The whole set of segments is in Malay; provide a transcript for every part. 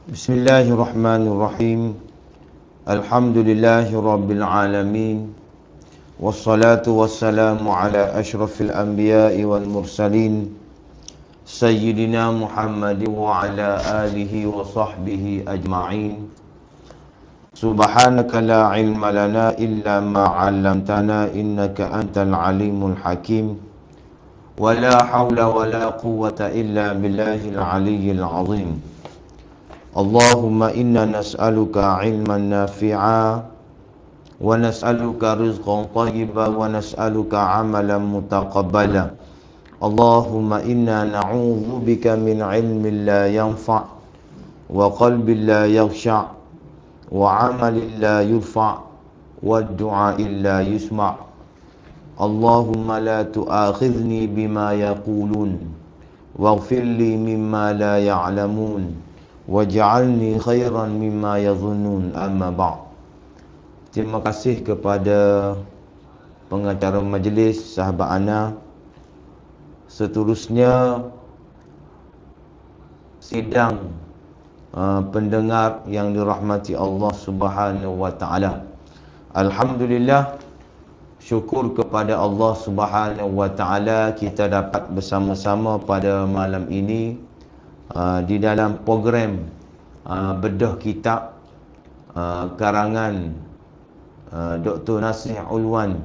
Bismillahirrahmanirrahim. Alhamdulillahi rabbil alamin. Wassalatu wassalamu ala ashrafil anbiya'i wal mursalin Sayyidina Muhammadin wa ala alihi wa sahbihi ajma'in. Subhanaka la ilma lana illa ma 'allamtana innaka antal alimul hakim. Wa la hawla wa la quwwata illa billahil aliyyil azim. Allahumma inna nas'aluka ilman nafi'a wa nas'aluka rizqan tayyiban wa nas'aluka amalan mutaqabbala. Allahumma inna na'udzu bika min ilmin la yanfa' wa qalbin la yakhsha' wa amalin la yurfa' wa du'a'in la yusma'. Allahumma la tu'akhidhni bima yaqulun waghfir li mimma la ya'lamun waj'alni khairan mimma yadhunnun, amma ba'd. Terima kasih kepada pengacara majlis, sahabat ana. Seterusnya sidang pendengar yang dirahmati Allah Subhanahu wa taala. Alhamdulillah, syukur kepada Allah Subhanahu wa taala kita dapat bersama-sama pada malam ini di dalam program bedah kitab karangan Dr. Nasih Ulwan.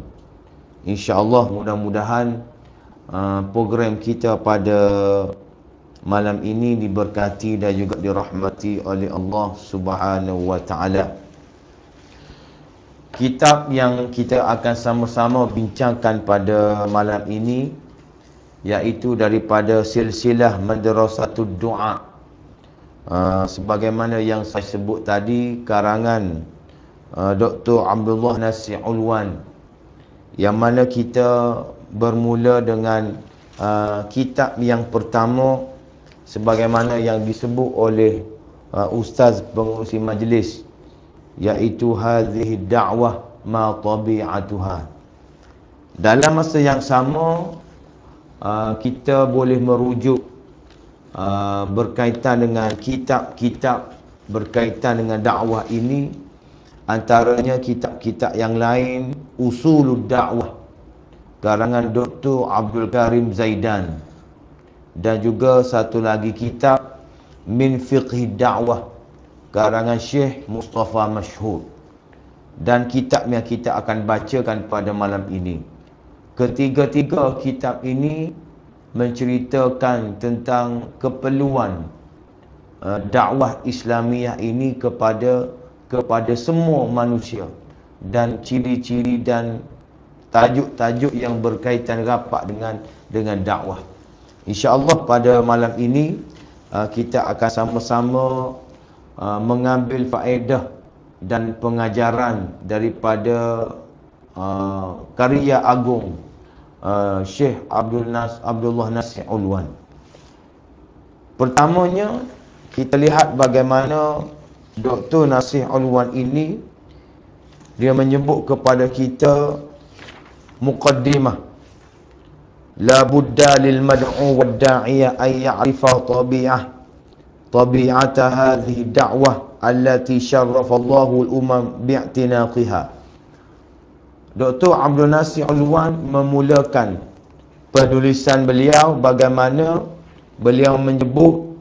InsyaAllah mudah-mudahan program kita pada malam ini diberkati dan juga dirahmati oleh Allah Subhanahu wa taala. Kitab yang kita akan sama-sama bincangkan pada malam ini iaitu daripada silsilah Madrasatud Du'a, sebagaimana yang saya sebut tadi, karangan Dr. Abdullah Nasih Ulwan, yang mana kita bermula dengan kitab yang pertama sebagaimana yang disebut oleh ustaz pengurusi majlis, iaitu hadhihi da'wah ma tabi'atuha. Dalam masa yang sama kita boleh merujuk berkaitan dengan kitab-kitab berkaitan dengan dakwah ini. Antaranya kitab-kitab yang lain, Usulud Dakwah karangan Dr. Abdul Karim Zaidan, dan juga satu lagi kitab Min Fiqhi Dakwah karangan Syekh Mustafa Mashhur. Dan kitab yang kita akan bacakan pada malam ini, ketiga-tiga kitab ini menceritakan tentang keperluan dakwah Islamiah ini kepada semua manusia, dan ciri-ciri dan tajuk-tajuk yang berkaitan rapat dengan dakwah. InsyaAllah pada malam ini kita akan sama-sama mengambil faedah dan pengajaran daripada karya agung Syekh Abdullah Nasih Ulwan. Pertamanya kita lihat bagaimana Dr. Nasih Ulwan ini dia menyebut kepada kita muqaddimah, la budda lil mad'u wad da'iya ay ya'rifa tabi'ata hadhihi da'wah allati syarrafa Allahu al-umam bi'tinaqiha. Dr. Abdul Nasih Ulwan memulakan penulisan beliau bagaimana beliau menyebut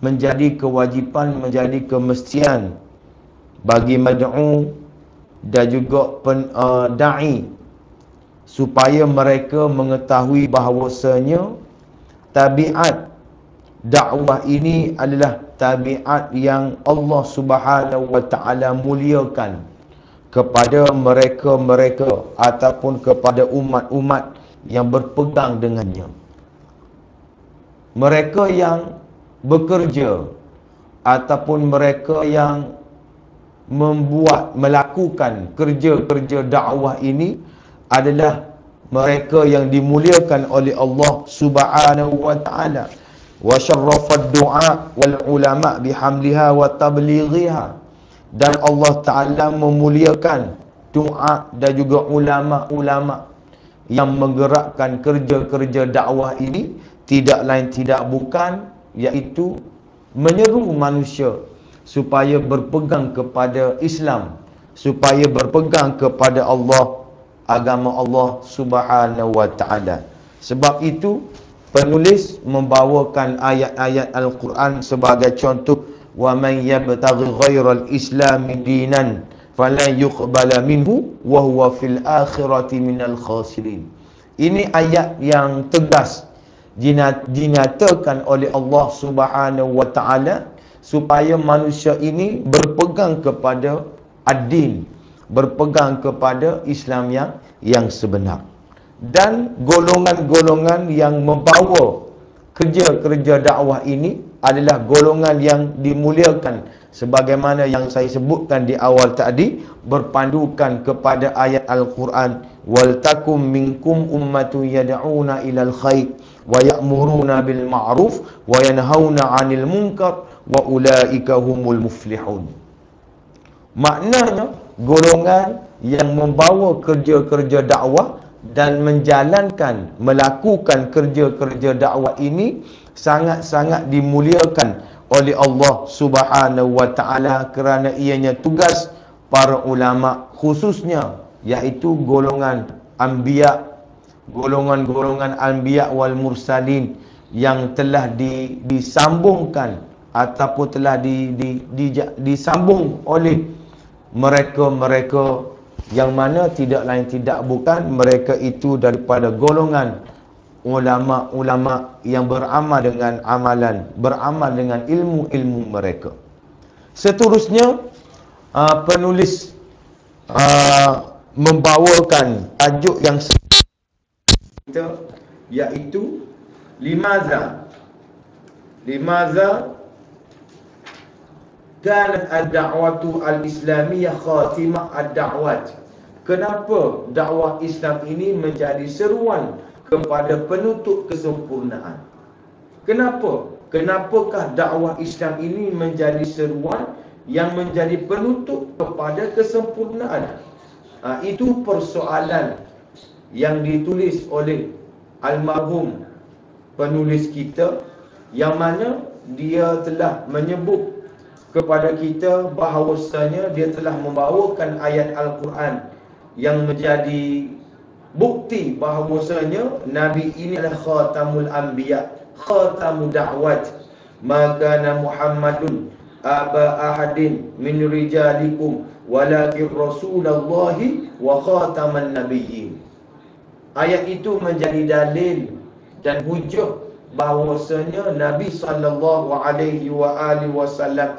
menjadi kewajipan, menjadi kemestian bagi mad'u dan juga da'i supaya mereka mengetahui bahawasanya tabiat dakwah ini adalah tabiat yang Allah Subhanahu wa taala muliakan kepada mereka-mereka ataupun kepada umat-umat yang berpegang dengannya. Mereka yang bekerja ataupun mereka yang melakukan kerja-kerja dakwah ini adalah mereka yang dimuliakan oleh Allah Subhanahu wa taala. Wa syarrafad du'a wal ulama bihamliha wa tablighiha. Dan Allah Ta'ala memuliakan doa dan juga ulama-ulama yang menggerakkan kerja-kerja dakwah ini tidak lain tidak bukan iaitu menyeru manusia supaya berpegang kepada Islam, supaya berpegang kepada Allah, agama Allah Subhanahu wa taala. Sebab itu penulis membawakan ayat-ayat Al-Quran sebagai contoh, wa man yabtaghi ghairal islami dinan falan yuqbala minhu wa huwa fil akhirati minal khasirin. Ini ayat yang tegas dinyatakan oleh Allah Subhanahu wa taala supaya manusia ini berpegang kepada ad-din, berpegang kepada Islam yang sebenar. Dan golongan-golongan yang membawa kerja-kerja dakwah ini adalah golongan yang dimuliakan, sebagaimana yang saya sebutkan di awal tadi, berpandukan kepada ayat Al-Quran, wal takum minkum ummatun yad'una ilal khair wa ya'muruna bil ma'ruf wa yanhauna 'anil munkar wa ulaika humul muflihun. Maknanya golongan yang membawa kerja-kerja dakwah dan menjalankan, melakukan kerja-kerja dakwah ini sangat-sangat dimuliakan oleh Allah Subhanahu wa taala, kerana ianya tugas para ulama, khususnya iaitu golongan anbiya, golongan-golongan anbiya wal mursalin yang telah disambungkan ataupun telah disambung oleh mereka-mereka yang mana tidak lain tidak bukan mereka itu daripada golongan ulama-ulama yang beramal dengan beramal dengan ilmu-ilmu mereka. Seterusnya penulis membawakan tajuk yang iaitu limaza kanat ad-da'watu al-islamiyah khatimah ad-da'wat. Kenapa dakwah Islam ini menjadi seruan kepada penutup kesempurnaan? Kenapakah dakwah Islam ini menjadi seruan yang menjadi penutup kepada kesempurnaan? Itu persoalan yang ditulis oleh almarhum penulis kita, yang mana dia telah menyebut kepada kita bahawasanya dia telah membawakan ayat Al-Quran yang menjadi bukti bahawasanya Nabi ini adalah khatamul anbiya, khatamul da'wat. Maka Muhammadun aba ahadin min rijalikum walakin rasulallahi wa khataman nabiyyin. Ayat itu menjadi dalil dan hujah bahawasanya Nabi SAW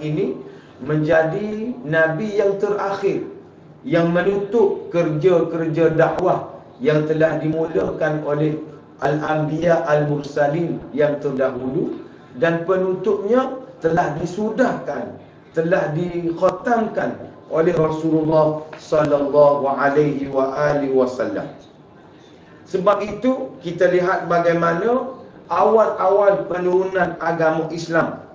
ini menjadi Nabi yang terakhir, yang menutup kerja-kerja dakwah yang telah dimulakan oleh Al-Anbiya Al-Mursalin yang terdahulu, dan penutupnya telah disudahkan, telah dikhatamkan oleh Rasulullah SAW. Sebab itu kita lihat bagaimana awal-awal penurunan agama Islam.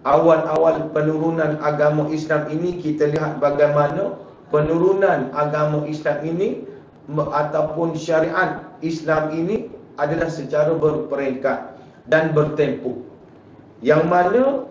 Awal-awal penurunan agama Islam ini kita lihat bagaimana penurunan agama Islam ini ataupun syariat Islam ini adalah secara berperingkat dan bertempoh. Yang mana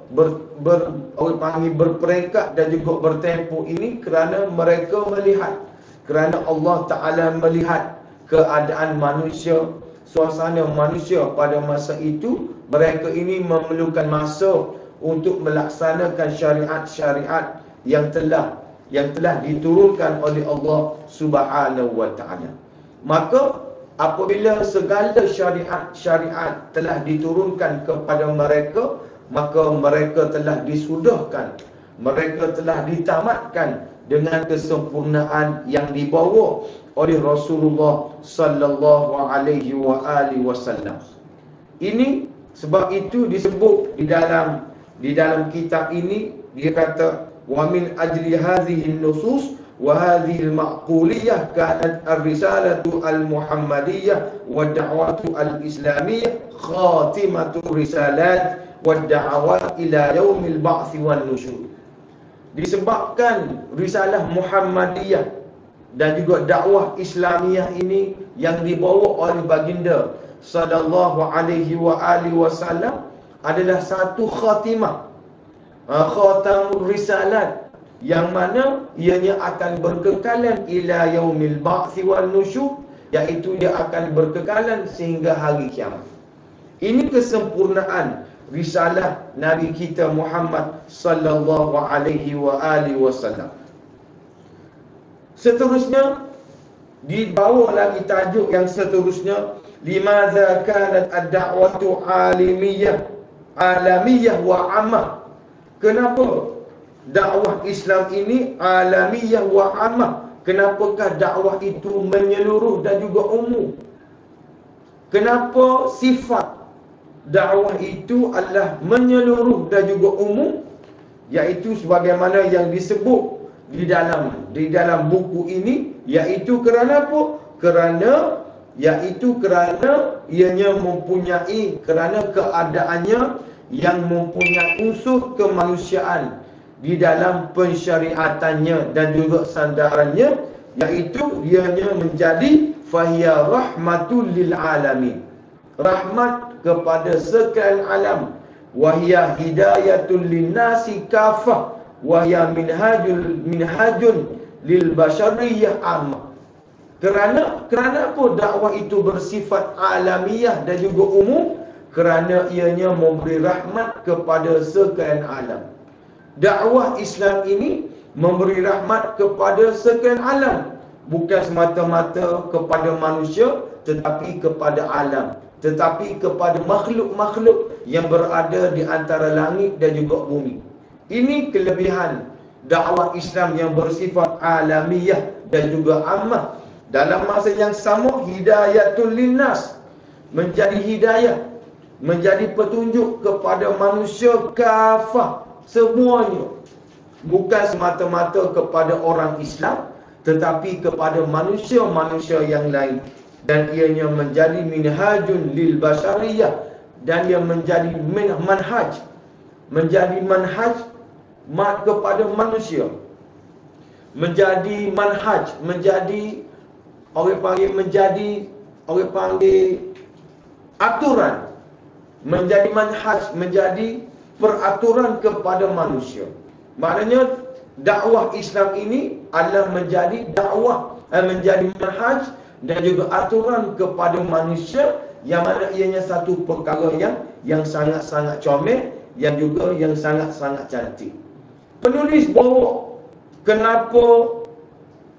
berperingkat dan juga bertempoh ini kerana mereka melihat, kerana Allah Ta'ala melihat keadaan manusia, suasana manusia pada masa itu. Mereka ini memerlukan masa untuk melaksanakan syariat-syariat yang telah diturunkan oleh Allah Subhanahu wa taala. Maka apabila segala syariat-syariat telah diturunkan kepada mereka, maka mereka telah disudahkan, mereka telah ditamatkan dengan kesempurnaan yang dibawa oleh Rasulullah sallallahu alaihi wasallam. Ini sebab itu disebut di dalam kitab ini, dia kata wa min ajli hadhihi an-nusus wa hadhihi al-ma'quliyah kanat ar-risalatu al-muhammadiyyah wa ad-da'watu al-islamiyyah khatimatu risalat wa ad-da'awat ila yaumil ba'ts wan nusyur. Disebabkan risalah Muhammadiyah dan juga dakwah Islamiyah ini yang dibawa oleh baginda sallallahu alaihi wasallam adalah satu khatimah, khatamur risalat, yang mana ianya akan berkekalan ila yaumil ba'thi wan nusyur, iaitu dia akan berkekalan sehingga hari kiamat. Ini kesempurnaan risalah Nabi kita Muhammad sallallahu alaihi wasallam. Seterusnya dibawa lagi tajuk yang seterusnya, limadza kanat ad-da'watu alamiyah wa 'ammah. Kenapa dakwah Islam ini alamiyah wa 'ammah? Kenapakah dakwah itu menyeluruh dan juga umum? Kenapa sifat dakwah itu adalah menyeluruh dan juga umum? Iaitu sebagaimana yang disebut di dalam buku ini, iaitu kerana apa? Kerana ianya mempunyai, kerana keadaannya yang mempunyai unsur kemanusiaan di dalam pensyariatannya dan juga sandarannya, iaitu ianya menjadi fahiya rahmatul lil alamin, rahmat kepada sekalian alam, wahia hidayatul linnasi kafah, wahia minhajun lil bashariyah ammah. Kerana apa dakwah itu bersifat alamiah dan juga umum? Kerana ianya memberi rahmat kepada sekalian alam. Dakwah Islam ini memberi rahmat kepada sekalian alam, bukan semata-mata kepada manusia, tetapi kepada alam, tetapi kepada makhluk-makhluk yang berada di antara langit dan juga bumi. Ini kelebihan dakwah Islam yang bersifat alamiyah dan juga ammah. Dalam masa yang sama, hidayatul linnas, menjadi hidayah, menjadi petunjuk kepada manusia kafah, semuanya, bukan semata-mata kepada orang Islam, tetapi kepada manusia-manusia yang lain. Dan ianya menjadi minhajun lil bashariyah, dan ia menjadi manhaj kepada manusia, menjadi manhaj, menjadi aturan, menjadi manhaj, menjadi peraturan kepada manusia. Maknanya dakwah Islam ini adalah menjadi dakwah, menjadi manhaj dan juga aturan kepada manusia, yang mana ianya satu perkara yang sangat-sangat comel, yang juga yang sangat-sangat cantik. Penulis bawa, kenapa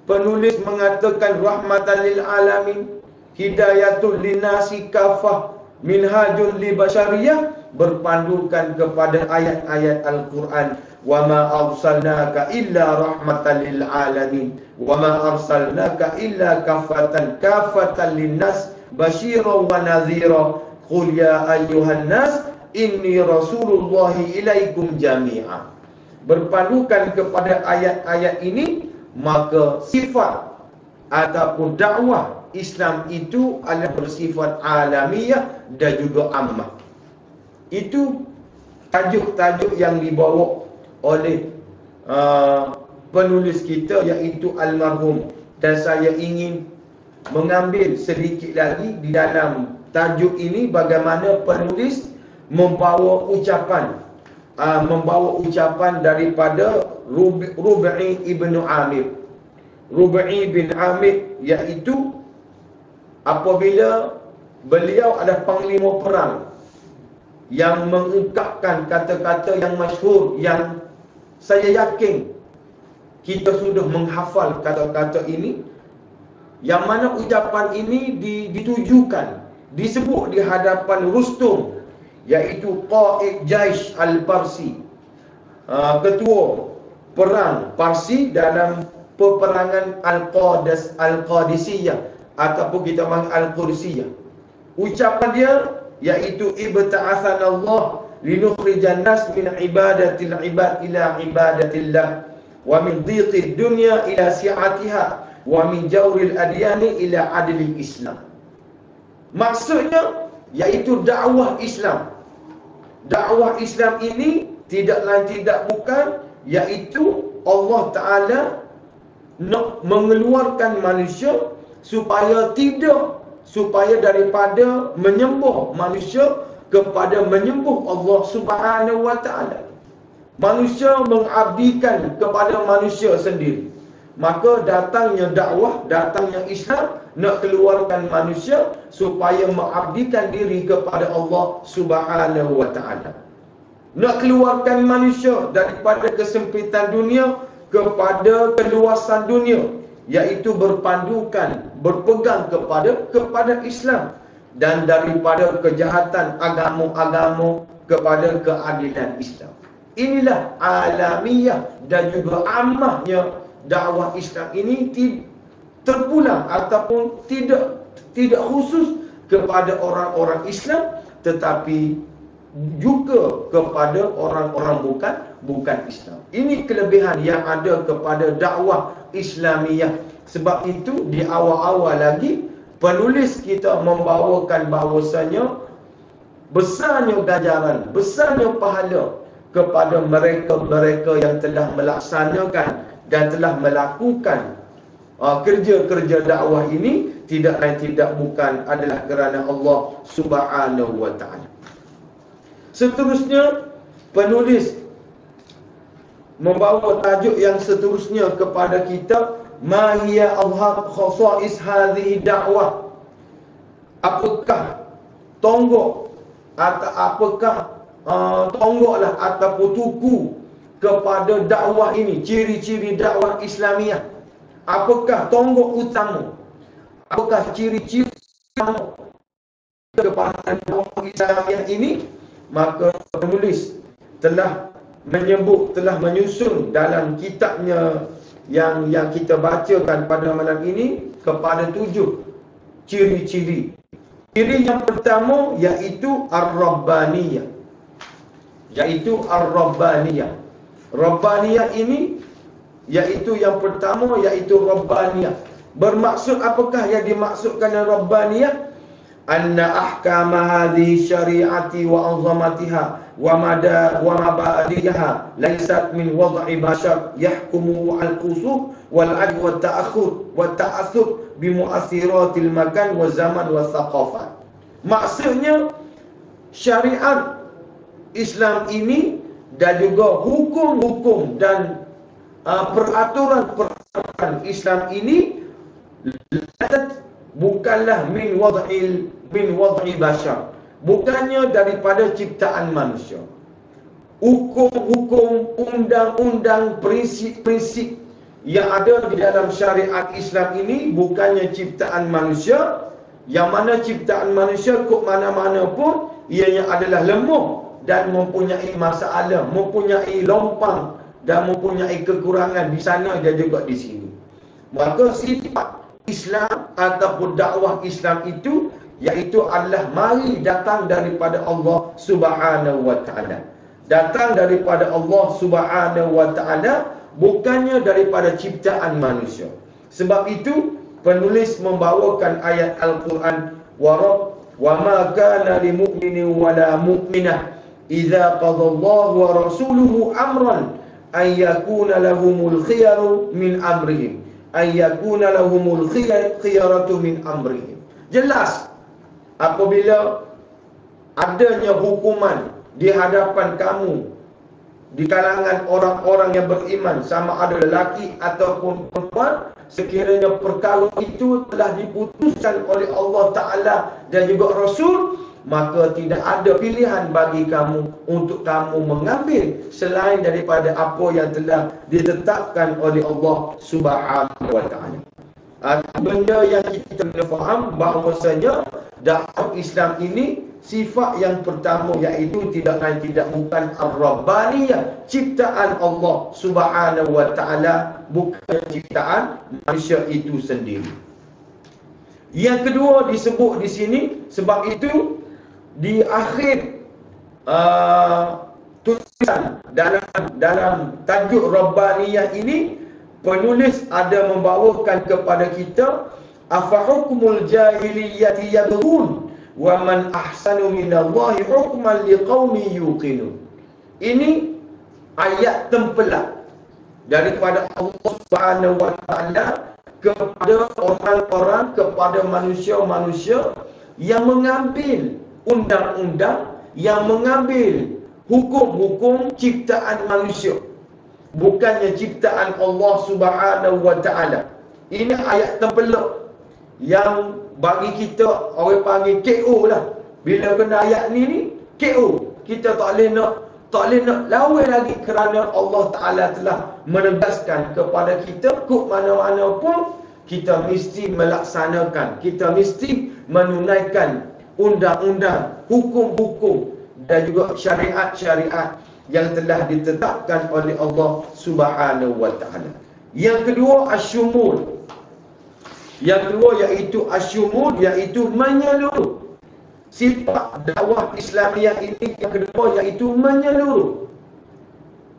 penulis mengatakan rahmatan lil alamin, hidayatul linnasi kafah, minhajun li basyariyah, berpandukan kepada ayat-ayat Al-Quran, wa ma arsalnaka illa rahmatan lil alamin, wa ma arsalnaka illa kafatan linnas basyiran wa nadhira, qul ya ayyuhan nas inni rasulullahi ilaikum jami'a. Berpandukan kepada ayat-ayat ini, maka sifat ataupun dakwah Islam itu adalah bersifat alamiah dan juga ammah. Itu tajuk-tajuk yang dibawa oleh penulis kita, iaitu almarhum. Dan saya ingin mengambil sedikit lagi di dalam tajuk ini, bagaimana penulis membawa ucapan daripada Rubai ibn Amir. Rubai bin Amir, iaitu apabila beliau adalah panglima perang yang mengungkapkan kata-kata yang masyhur, yang saya yakin kita sudah menghafal kata-kata ini, yang mana ucapan ini ditujukan, disebut di hadapan Rustum, iaitu Qa'id Jaish Al-Parsi, ketua perang Parsi dalam peperangan Al-Qadisiyah, ataupun kita panggil Al-Qudsiyah. Ucapan dia iaitu ibta'athana Allah linukhrijan nas min ibadatil ibad ila ibadatillah, wa min dhiqid dunya ila si'atiha, wa min jawril adyani ila adlil Islam. Maksudnya iaitu dakwah Islam. Dakwah Islam ini tidak lain tidak bukan iaitu Allah Ta'ala nak mengeluarkan manusia supaya daripada menyembah manusia kepada menyembah Allah Subhanahu wa Ta'ala. Manusia mengabdikan kepada manusia sendiri. Maka datangnya dakwah, datangnya Islam nak keluarkan manusia supaya mengabdikan diri kepada Allah Subhanahu wa taala. Nak keluarkan manusia daripada kesempitan dunia kepada keluasan dunia, iaitu berpandukan, berpegang kepada Islam, dan daripada kejahatan agama-agama kepada keadilan Islam. Inilah alamiah dan juga ammahnya dakwah Islam ini, terpulang ataupun tidak khusus kepada orang-orang Islam, tetapi juga kepada orang-orang bukan Islam. Ini kelebihan yang ada kepada dakwah Islamiyah. Sebab itu di awal-awal lagi penulis kita membawakan bahawasanya besarnya ganjaran, besarnya pahala kepada mereka-mereka yang telah melaksanakan dan telah melakukan kerja-kerja dakwah ini, tidak lain tidak bukan adalah kerana Allah Subhanahu wa taala. Seterusnya penulis membawa tajuk yang seterusnya kepada kita, ma hiya azhar khasa'is hadhihi dakwah. Apakah tonggok atau apakah tonggoklah ataupun tuku kepada dakwah ini, ciri-ciri dakwah Islamiah. Apakah tonggok utama? Apakah ciri-ciri utama kepada dakwah Islamiah ini? Maka penulis telah menyusun dalam kitabnya yang kita bacakan pada malam ini kepada 7 ciri-ciri. Ciri yang pertama iaitu Ar-Rabbaniyah. Rabbaniyah ini iaitu yang pertama, iaitu Rabbaniyah. Bermaksud apakah yang dimaksudkan dengan Rabbaniyah? Anna ahkama hadhihi syari'ati wa azamatiha wa mabadiha laysat min wad'i bashar yahkumu al-qusur wal adl wa ta'assur bi mu'assiratil makan wa zaman wa thaqafat. Maksudnya syariat Islam ini dan juga hukum-hukum dan peraturan-peraturan Islam ini bukanlah min wad'i bashar, bukannya daripada ciptaan manusia. Hukum-hukum, undang-undang, prinsip-prinsip yang ada di dalam syariat Islam ini bukannya ciptaan manusia, yang mana ciptaan manusia kok mana-mana pun ianya adalah lemah dan mempunyai masalah, mempunyai lompang dan mempunyai kekurangan di sana dan juga di sini. Maka sifat Islam ataupun dakwah Islam itu iaitu adalah mari datang daripada Allah Subhanahu wa taala. Datang daripada Allah Subhanahu wa taala, bukannya daripada ciptaan manusia. Sebab itu penulis membawakan ayat Al-Quran, wa ma kana lil mu'minin wa la mu'minah idza qadallahu wa rasuluhu amran ay yakuna lahumul khiyaru min amrihim. Ayyakuna lahumul khiyaratu min amrihim. Jelas apabila adanya hukuman di hadapan kamu di kalangan orang-orang yang beriman, sama ada lelaki ataupun perempuan, sekiranya perkara itu telah diputuskan oleh Allah Ta'ala dan juga Rasul, maka tidak ada pilihan bagi kamu untuk kamu mengambil selain daripada apa yang telah ditetapkan oleh Allah Subhanahu wa taala. Benda yang kita kena faham bahawasanya dakwah Islam ini sifat yang pertama iaitu tidak lain tidak bukan Ar-Rabbaniyah, ciptaan Allah Subhanahu wa taala, bukan ciptaan manusia itu sendiri. Yang kedua disebut di sini, sebab itu di akhir tulisan dalam tajuk Rabbaniyah ini, penulis ada membawakan kepada kita afa hukmul jahiliyyati yabghun wa man ahsanu minallahi hukman liqaumin yuqinun. Ini ayat tempelat daripada Allah Subhanahu wa taala kepada orang-orang, kepada manusia-manusia yang mengambil undang-undang, yang mengambil hukum-hukum ciptaan manusia, bukannya ciptaan Allah Subhanahu wa taala. Ini ayat tempeluk yang bagi kita orang panggil KO lah. Bila kena ayat ni KO. Kita tak boleh nak lawan lagi, kerana Allah Taala telah menegaskan kepada kita kok mana-mana pun kita mesti melaksanakan, kita mesti menunaikan undang-undang, hukum-hukum dan juga syariat-syariat yang telah ditetapkan oleh Allah Subhanahu wa taala. Yang kedua asyumul. Yang kedua iaitu asyumul, iaitu menyeluruh. Sifat dakwah Islamiah ini yang kedua iaitu menyeluruh.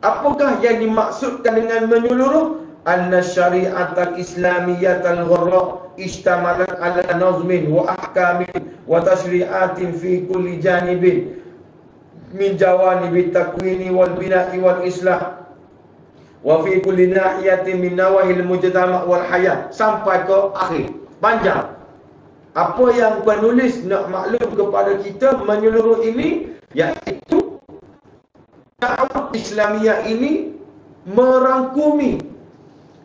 Apakah yang dimaksudkan dengan menyeluruh? Anna syariat al-islamiyah al-gharra ishtamalat ala nazmin wa ahkamin wa tashri'atin fi kulli janibin min jawanibi takwini wal bina'i wal islah wa fi kulli nahiyatin min nawahil mujtama' wal hayat, sampai ke akhir. Panjang. Apa yang penulis nak maklum kepada kita menyeluruh ini, iaitu dakwah Islamiah ini merangkumi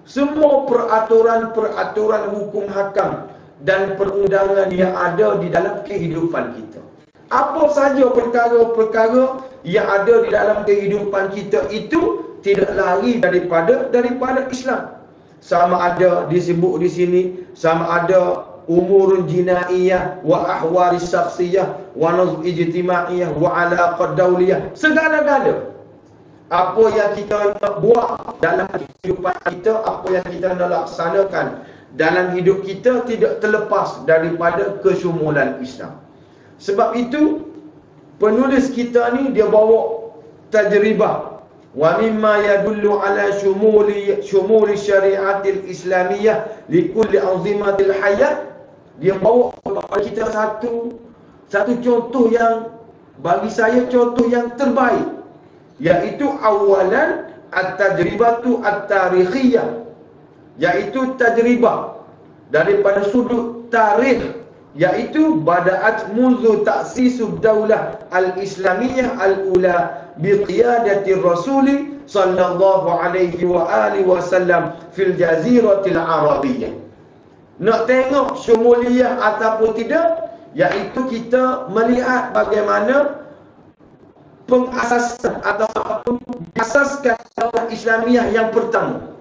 semua peraturan-peraturan hukum hakam dan perundangan yang ada di dalam kehidupan kita. Apa saja perkara-perkara yang ada di dalam kehidupan kita itu tidak lari daripada Islam. Sama ada disebut di sini, sama ada umurun jinaiyah wa ahwalis syakhsiyah wa nazm ijtimaiyah wa alaqad dawliyah, segala-gala apa yang kita nak buat dalam kehidupan kita, apa yang kita nak laksanakan dalam hidup kita tidak terlepas daripada kesyumulan Islam. Sebab itu penulis kita ni dia bawa tajribah wa mimma yadullu ala syumuli syariatil islamiyah li kulli anzimatil hayat. Dia bawa kepada kita satu contoh yang bagi saya contoh yang terbaik, iaitu awalan at-tajribatu at-tarikhiyah, iaitu tajribah daripada sudut tarikh, iaitu bada'at munzu ta'sisud daulah al-islamiyah al-ula biqiyadati rasuli sallallahu alaihi wa alihi wasallam fil jaziratil arabiyyah. Nak tengok syumuliyah ataupun tidak, iaitu kita melihat bagaimana pengasasan ataupun asaskan dakwah Islamiah yang pertama.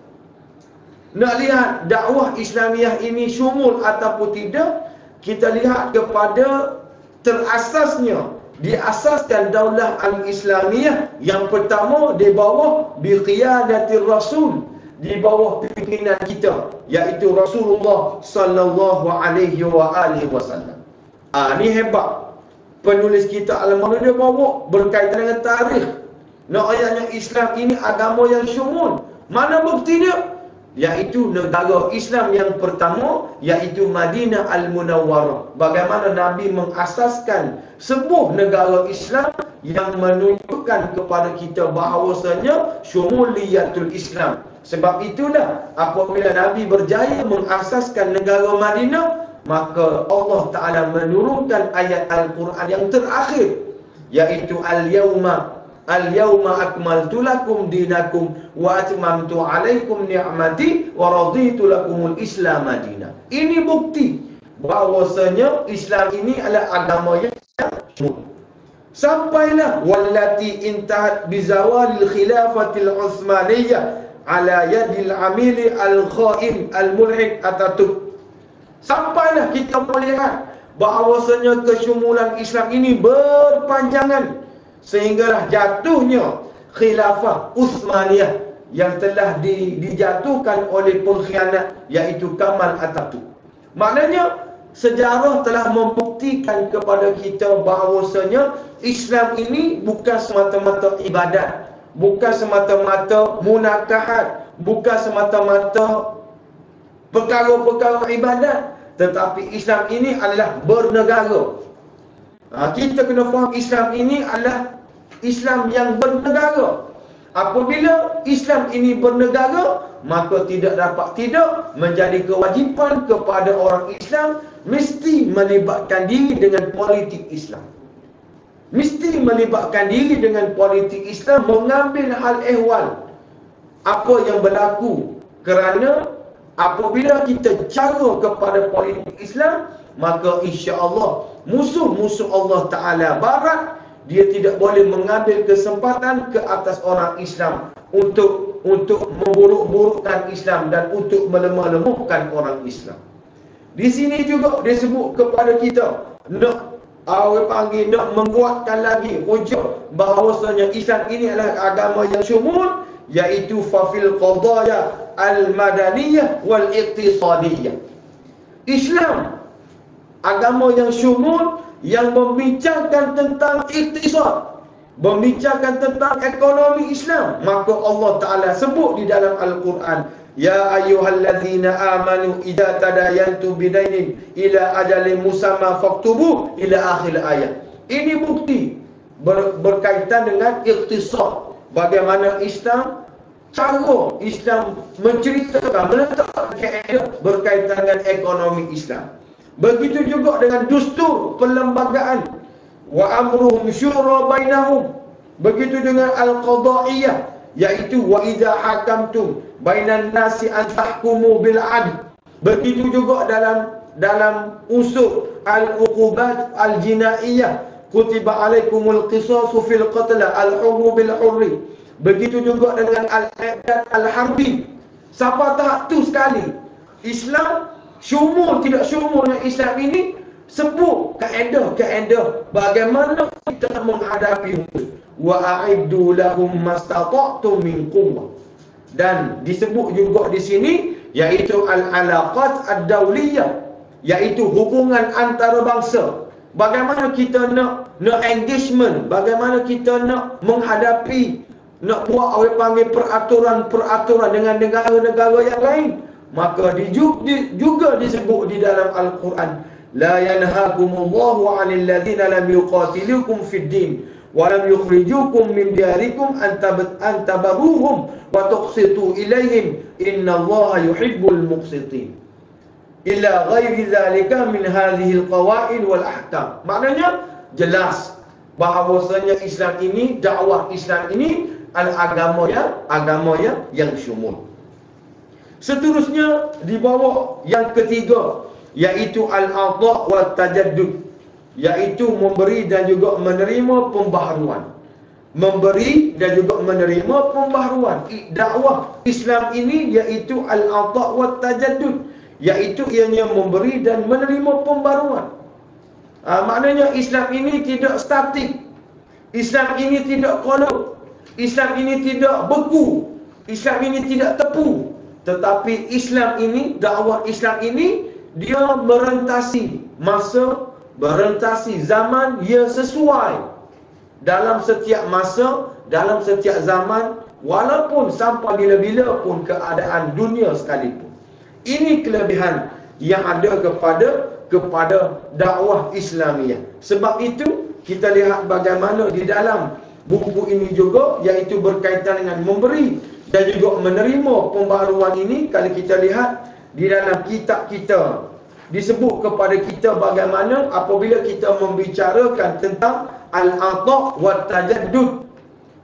Nak lihat dakwah Islamiah ini syumul ataupun tidak, kita lihat kepada terasasnya, diasaskan daulah al-Islamiyah yang pertama di bawah biqiyadatir Rasul, di bawah pimpinan kita, iaitu Rasulullah sallallahu alaihi wa alihi wasallam. Ni hebat. Penulis kita Al-Mana dia bawa berkaitan dengan tarikh. Nak ayatnya Islam ini agama yang syumul. Mana bukti dia? Iaitu negara Islam yang pertama, iaitu Madinah Al-Munawwarah. Bagaimana Nabi mengasaskan sebuah negara Islam yang menunjukkan kepada kita bahawasanya syumuliyatul Islam. Sebab itulah apabila Nabi berjaya mengasaskan negara Madinah, maka Allah Ta'ala menurunkan ayat Al-Quran yang terakhir, iaitu Al-yawma akmaltu lakum dinakum wa atmamtu alaikum ni'mati wa raditu lakumul Islam madinah. Ini bukti bahawasanya Islam ini adalah agama yang syumul. Sampailah wallati intahat bizawalil khilafatil Utsmaniyah ala yadil amili al-khain al-mulhid Ataturk. Sampailah kita melihat bahawasanya kesyumulan Islam ini berpanjangan sehinggalah jatuhnya khilafah Utsmaniyah yang telah dijatuhkan oleh pengkhianat, iaitu Kamal Ataturk. Maknanya sejarah telah membuktikan kepada kita bahawasanya Islam ini bukan semata-mata ibadat, bukan semata-mata munakahat, bukan semata-mata perkara-perkara ibadat, tetapi Islam ini adalah bernegara. Kita kena faham Islam ini adalah Islam yang bernegara. Apabila Islam ini bernegara, maka tidak dapat tidak menjadi kewajipan kepada orang Islam mesti melibatkan diri dengan politik Islam. mesti melibatkan diri dengan politik Islam, mengambil hal ehwal apa yang berlaku. Kerana apabila kita cara kepada politik Islam, maka insya-Allah musuh-musuh Allah Ta'ala Barat, dia tidak boleh mengambil kesempatan ke atas orang Islam untuk memburuk-burukkan Islam dan untuk melemah-lemahkan orang Islam. Di sini juga dia sebut kepada kita, nak menguatkan lagi hujah bahawasanya Islam ini adalah agama yang syumul, iaitu fafil qadaya al-madaniyah wal iqtisadiyah. Islam agama yang syumul, yang membincangkan tentang iktisad, membincangkan tentang ekonomi Islam. Maka Allah Ta'ala sebut di dalam Al-Quran, ya ayyuhallazina amanu idza tadayantum bidainin ila ajalin musamma faktubu ila akhir ayat. Ini bukti berkaitan dengan iktisad, bagaimana Islam, cara Islam menceritakan, meletakkan kaedah berkaitan dengan ekonomi Islam. Begitu juga dengan dustur perlembagaan, wa amruhum syura bainahum. Begitu dengan al-qadaiyah, iaitu wa idza hakamtum bainan nasi an tahkumu bil adl. Begitu juga dalam unsur al-uqubat al-jinaiyah, kutiba alaikumul qisasu fil qatl al-hurru bil hurri. Begitu juga dengan al-i'dad al-harbi. Sampai tahap tu sekali Islam syumul, tidak syumulnya Islam ini sebut kaedah-kaedah bagaimana kita menghadapi musuh. Wa a'iddu lahum mastata'tum min quwwah. Dan disebut juga di sini iaitu al-alaqat ad-dawliyah, iaitu hubungan antarabangsa. Bagaimana kita nak engagement, bagaimana kita nak menghadapi, nak buat orang panggil peraturan-peraturan dengan negara-negara yang lain. Maka juga disebut di dalam Al-Quran, la yanhakumullahu 'anil ladzina lam yuqatilukum fid din wa lam yukhrijukum min diyarikum an tabarruhum wa tuqsitu ilaihim innallaha yuhibbul muqsitin illa ghairi dzalika min hadhihi alqawaid wal ahkam. Maknanya jelas bahawasanya Islam ini, dakwah Islam ini agama yang syumul. Seterusnya di bawah yang ketiga, iaitu al-'adha' wa tajaddud, iaitu memberi dan juga menerima pembaharuan. Memberi dan juga menerima pembaharuan. Dakwah Islam ini iaitu al-'adha' wa tajaddud, iaitu ianya memberi dan menerima pembaharuan. Maknanya Islam ini tidak statik, Islam ini tidak kolot, Islam ini tidak beku, Islam ini tidak tepu. Tetapi Islam ini, dakwah Islam ini, dia merentasi masa, merentasi zaman, ia sesuai dalam setiap masa, dalam setiap zaman, walaupun sampai bila-bila pun keadaan dunia sekalipun. Ini kelebihan yang ada kepada dakwah Islamiah. Sebab itu kita lihat bagaimana di dalam buku ini juga, iaitu berkaitan dengan memberi dan juga menerima pembaharuan ini. Kalau kita lihat di dalam kitab kita, disebut kepada kita bagaimana apabila kita membicarakan tentang al-'adha' wa tajaddud,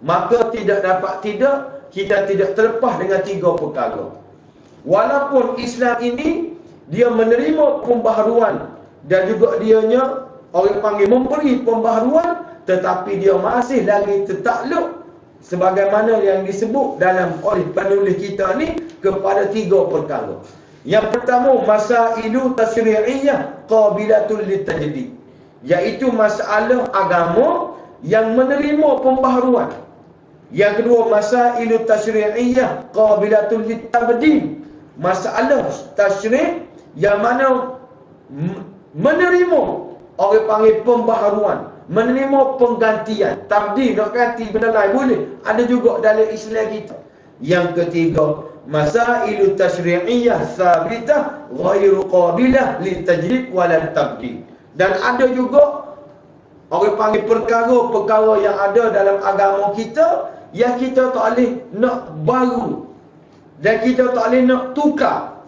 maka kita tidak terlepas dengan tiga perkara. Walaupun Islam ini dia menerima pembaharuan dan juga dianya orang panggil memberi pembaharuan, tetapi dia masih lagi tertakluk sebagaimana yang disebut dalam oleh penulis kita ni kepada tiga perkara. Yang pertama, masailu tasyri'iyah qabilatul litajdid, iaitu masalah agama yang menerima pembaharuan. Yang kedua, masailu tasyri'iyah qabilatul litabdil, masalah tasyri' yang mana menerima orang panggil pembaharuan, menerima penggantian. Tabdil, nak ganti benda lain boleh, ada juga dalam Islam kita. Yang ketiga, masailu tasyri'iyah thabitah ghairu qabilah litajdid wala tabdil. Dan ada juga orang panggil perkara-perkara yang ada dalam agama kita yang kita tak boleh nak baru dan kita tak boleh nak tukar.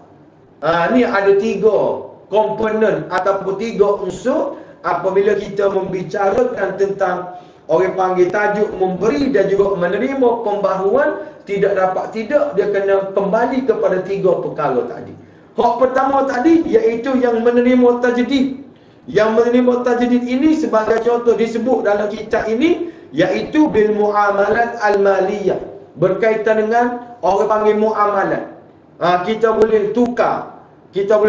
Ni ada tiga komponen ataupun tiga unsur apabila kita membicarakan tentang orang panggil tajuk memberi dan juga menerima pembaharuan, tidak dapat tidak dia kena kembali kepada 3 perkara tadi. Hak pertama tadi iaitu yang menerima tajdid. Yang menerima tajdid ini sebagai contoh disebut dalam kitab ini iaitu bil muamalat al-maliyah, berkaitan dengan orang panggil muamalat. Kita boleh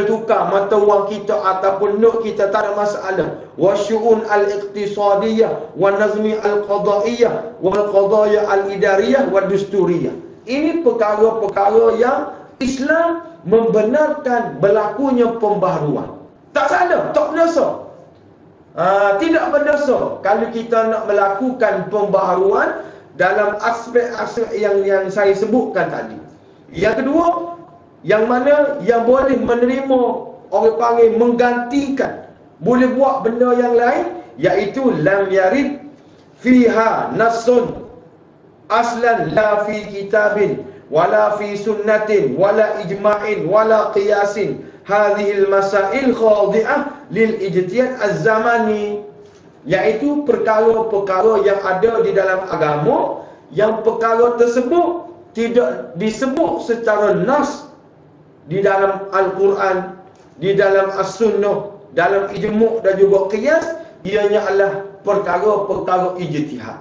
tukar mata wang kita ataupun note kita, tak ada masalah. Wa syu'un al-iqtisadiyah wa nazmi al-qadaiyah wal qadaya al-idariyah wa dusturiyah. Ini perkara-perkara yang Islam membenarkan berlakunya pembaharuan. Tak salah, tak berdosa. Tidak berdosa kalau kita nak melakukan pembaharuan dalam aspek-aspek yang saya sebutkan tadi. Yang kedua, yang mana yang boleh menerima, orang panggil menggantikan, boleh buat benda yang lain, iaitu lam yarid fiha nassun aslan la fi kitabin wala fi sunnatin wala ijma'in wala qiyasin hadhil masail khadi'ah lil ijtihad az-zamani, iaitu perkara-perkara yang ada di dalam agama yang perkara tersebut tidak disebut secara nas di dalam Al-Quran, di dalam As-Sunnah, dalam ijmu' dan juga qiyas. Ianya adalah perkara-perkara ijtihad.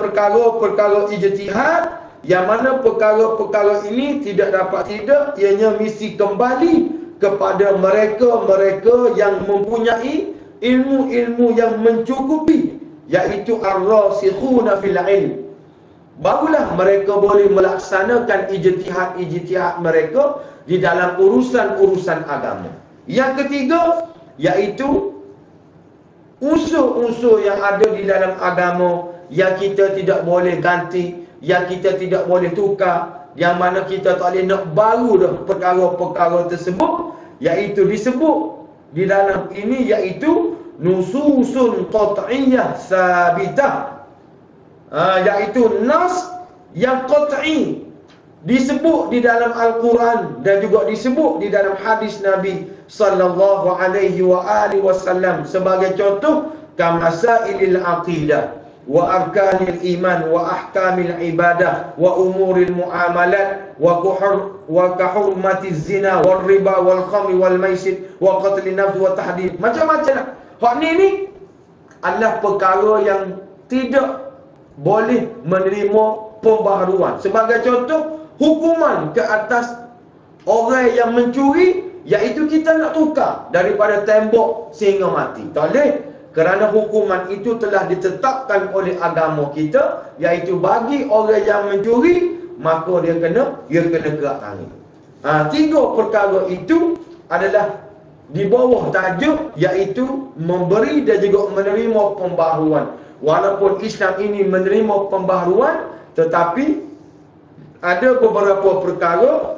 Perkara-perkara ijtihad yang mana perkara-perkara ini tidak dapat tidak ianya mesti kembali kepada mereka-mereka yang mempunyai ilmu-ilmu yang mencukupi, iaitu ar-rasikhuna fil ilm. Barulah mereka boleh melaksanakan ijtihad mereka di dalam urusan-urusan agama. Yang ketiga, iaitu unsur-unsur yang ada di dalam agama yang kita tidak boleh ganti, yang kita tidak boleh tukar, yang mana kita tak boleh nak baru dah perkara-perkara tersebut, iaitu disebut di dalam ini iaitu nususun qat'iyyah sabitah. Iaitu nas yang qat'i disebut di dalam Al-Quran dan juga disebut di dalam hadis Nabi sallallahu alaihi wasallam. Sebagai contoh, kamasailil aqidah wa arkanil iman wa ahkamil ibadah wa umuril muamalat wa kahurmatiz zina wal riba wal khamri wal maisir wa qatlin nafs wa tahdid. Macam-macam. Hak ni adalah perkara yang tidak boleh menerima pembaharuan. Sebagai contoh, hukuman ke atas orang yang mencuri, iaitu kita nak tukar daripada tembok sehingga mati. Tak boleh, kerana hukuman itu telah ditetapkan oleh agama kita, iaitu bagi orang yang mencuri, maka dia kena kerak tangan. 3 perkara itu adalah di bawah tajuk iaitu memberi dan juga menerima pembaharuan. Walaupun Islam ini menerima pembaharuan, tetapi ada beberapa perkara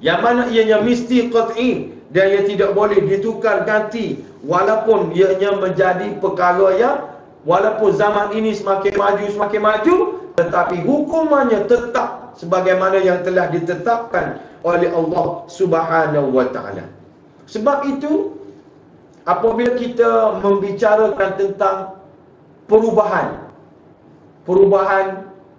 yang mana ianya mesti qat'i dan ia tidak boleh ditukar ganti, walaupun ianya menjadi perkara yang walaupun zaman ini semakin maju, tetapi hukumannya tetap sebagaimana yang telah ditetapkan oleh Allah Subhanahu wa taala. Sebab itu apabila kita membicarakan tentang perubahan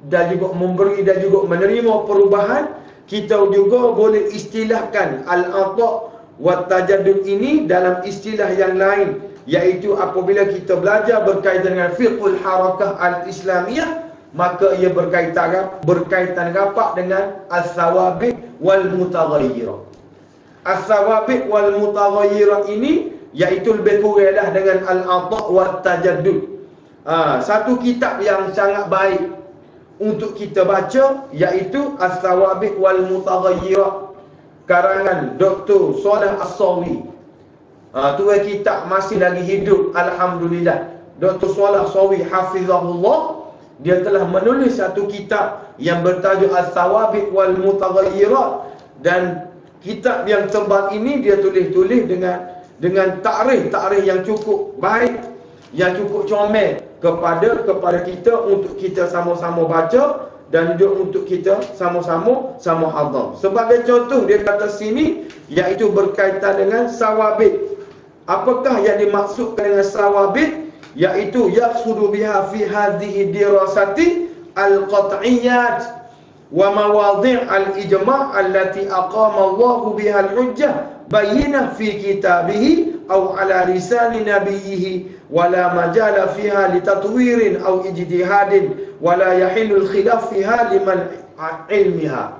dan juga memberi dan juga menerima perubahan, kita juga boleh istilahkan al-ata' wa tajaddud ini dalam istilah yang lain, iaitu apabila kita belajar berkaitan dengan fiqhul harakah al-islamiyah, maka ia berkaitan rapat dengan as-sawabit wal mutaghayyirah. As-sawabit wal mutaghayyirah ini iaitu lebih kuranglah dengan al-ata' wa tajaddud. Satu kitab yang sangat baik untuk kita baca iaitu As-Sawabit wal Mutaghayyirah karangan Dr. Saleh As-Sawi. Tu kitab masih lagi hidup, alhamdulillah. Dr. Saleh As-Sawi hafizahullah, dia telah menulis satu kitab yang bertajuk As-Sawabit wal Mutaghayyirah, dan kitab yang tebal ini dia tulis dengan takrif yang cukup baik, yang cukup comel kepada kita untuk kita sama-sama baca dan juga untuk kita sama-sama hafal. Sebagai contoh dia kata sini iaitu berkaitan dengan sawabit. Apakah yang dimaksudkan dengan sawabit? Iaitu yaqsudu biha fi hadhihi dirasati al-qat'iyyat wa mawadhi' al-ijma' allati aqama Allah biha al-hujjah bayyinah fi kitabihi aw ala lisan nabiyhi wa la majala fiha litatwirin aw ijtihadin wa la yahillu al-khilaf fiha liman ilmiha.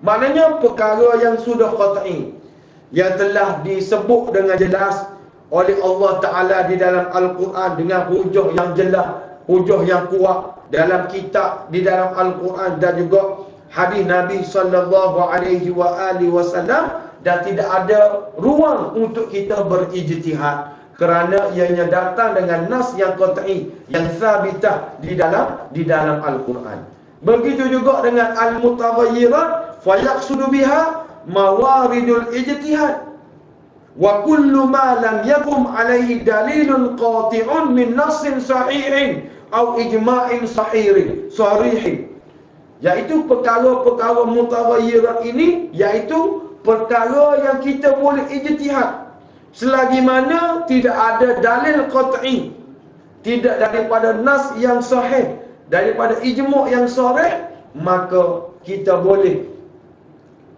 Maknanya perkara yang sudah qat'i, yang telah disebut dengan jelas oleh Allah Ta'ala di dalam Al-Quran dengan hujah yang jelas, hujah yang kuat dalam kitab, di dalam Al-Quran dan juga hadis Nabi SAW, dan tidak ada ruang untuk kita berijtihad kerana ianya datang dengan nas yang qat'i, yang sabitah di dalam Al-Quran. Begitu juga dengan al-mutaghayyirat, fayaqsudu biha mawaridul ijtihad wa kullu ma lam yakum alaihi dalilun qati'un min nassin sahihin aw ijma'in sarihin. Iaitu perkara-perkara mutaghayyirat ini, iaitu perkara yang kita boleh ijtihad selagi mana tidak ada dalil qat'i, tidak daripada nas yang sahih, daripada ijma' yang sharih, maka kita boleh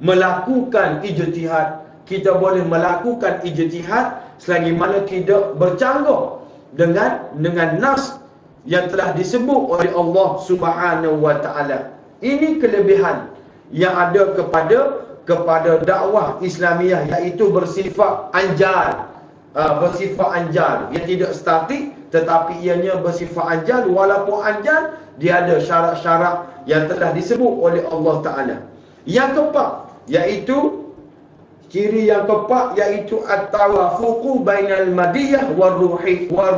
melakukan ijtihad. Kita boleh melakukan ijtihad selagi mana tidak bercanggah dengan nas yang telah disebut oleh Allah Subhanahu wa Ta'ala. Ini kelebihan yang ada kepada dakwah Islamiah, iaitu bersifat anjal. Bersifat anjal, ia tidak statik, tetapi ianya bersifat anjal. Walaupun anjal, dia ada syarat-syarat yang telah disebut oleh Allah Ta'ala. Yang keempat, iaitu ciri yang keempat, iaitu at-tawafuqu bainal madiyah wa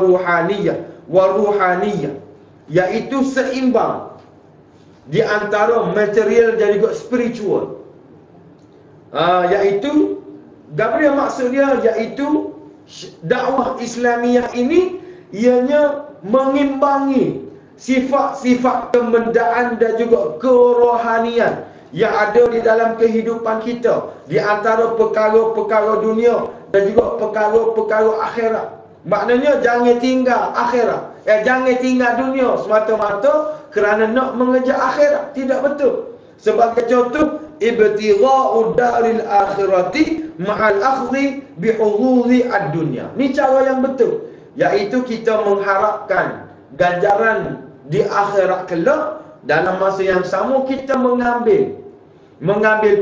ruhaniyah, iaitu seimbang di antara material dan juga spiritual. Iaitu Gabriel maksud dia, iaitu dakwah Islamiah ini ianya mengimbangi sifat-sifat kemendaan dan juga kerohanian yang ada di dalam kehidupan kita, di antara perkara-perkara dunia dan juga perkara-perkara akhirat. Maknanya jangan tinggal akhirat, jangan tinggal dunia semata-mata kerana nak mengejar akhirat. Tidak betul. Sebagai contoh, ibtigha'u daril akhirati ma'al akhdhi bihududhi ad-dunya. Ni cara yang betul, iaitu kita mengharapkan ganjaran di akhirat kelak, dalam masa yang sama kita mengambil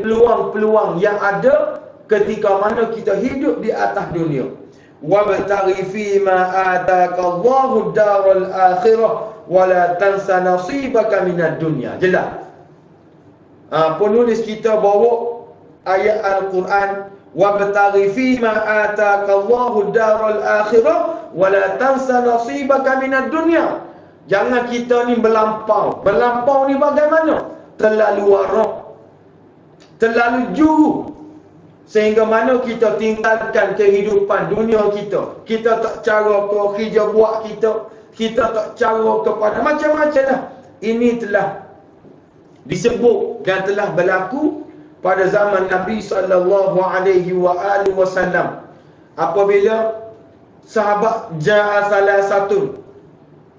peluang-peluang yang ada ketika mana kita hidup di atas dunia. Wabtaghi fi ma ataka Allahu daral akhirah wa la tansa nasibaka minad dunya. Jelas. Penulis kita bawa ayat Al-Quran, wabtaghi fi ma ataka Allahu daral akhirah wa la tansa nasibaka minad dunya. Jangan kita ni melampau. Melampau ni bagaimana? Terlalu warak, terlalu juru, sehingga mana kita tinggalkan kehidupan dunia kita. Kita tak cara ke kerja buat kita tak cara kepada macam-macam lah. Ini telah disebut dan telah berlaku pada zaman Nabi SAW. Apabila sahabat ja'a salah satu,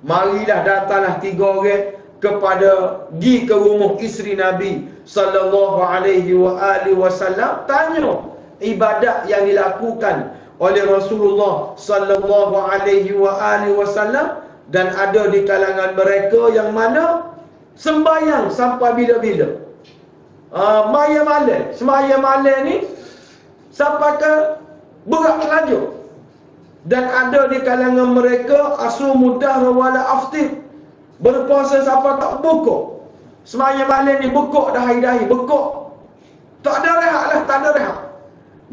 marilah datanglah 3 orang pergi ke rumah isteri Nabi SAW, tanya ibadat yang dilakukan oleh Rasulullah SAW, dan ada di kalangan mereka yang mana sembahyang sampai bila-bila. Sembahyang malam ni sampai ke berat laju. Dan ada di kalangan mereka asumu dahra wala aftir, berpuasa sampai tak buka. Sembahyang malam ni bekok dahi-dahi, bekok. Tak ada rehat lah, tak ada rehat.